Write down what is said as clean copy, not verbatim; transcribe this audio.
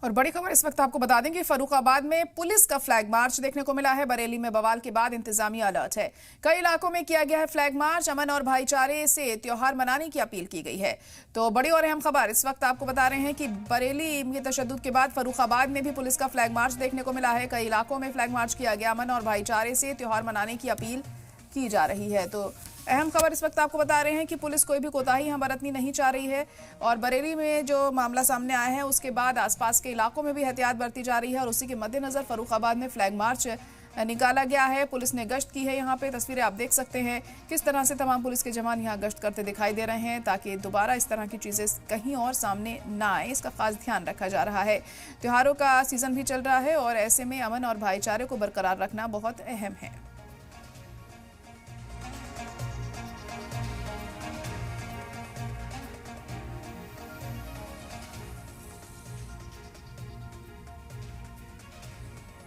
और बड़ी खबर इस वक्त आपको बता दें कि फर्रुखाबाद में पुलिस का फ्लैग मार्च देखने को मिला है। बरेली में बवाल के बाद इंतजामिया अलर्ट है। कई इलाकों में किया गया है फ्लैग मार्च। अमन और भाईचारे से त्योहार मनाने की अपील की गई है। तो बड़ी और अहम खबर इस वक्त आपको बता रहे हैं कि बरेली में तशद्दुद के बाद फर्रुखाबाद में भी पुलिस का फ्लैग मार्च देखने को मिला है। कई इलाकों में फ्लैग मार्च किया गया। अमन और भाईचारे से त्योहार मनाने की अपील की जा रही है। तो अहम खबर इस वक्त आपको बता रहे हैं कि पुलिस कोई भी कोताही यहाँ बरतनी नहीं चाह रही है। और बरेली में जो मामला सामने आया है उसके बाद आसपास के इलाकों में भी एहतियात बरती जा रही है और उसी के मद्देनजर फर्रुखाबाद में फ्लैग मार्च निकाला गया है। पुलिस ने गश्त की है। यहाँ पे तस्वीरें आप देख सकते हैं किस तरह से तमाम पुलिस के जवान यहाँ गश्त करते दिखाई दे रहे हैं ताकि दोबारा इस तरह की चीजें कहीं और सामने ना आए, इसका खास ध्यान रखा जा रहा है। त्योहारों का सीजन भी चल रहा है और ऐसे में अमन और भाईचारे को बरकरार रखना बहुत अहम है।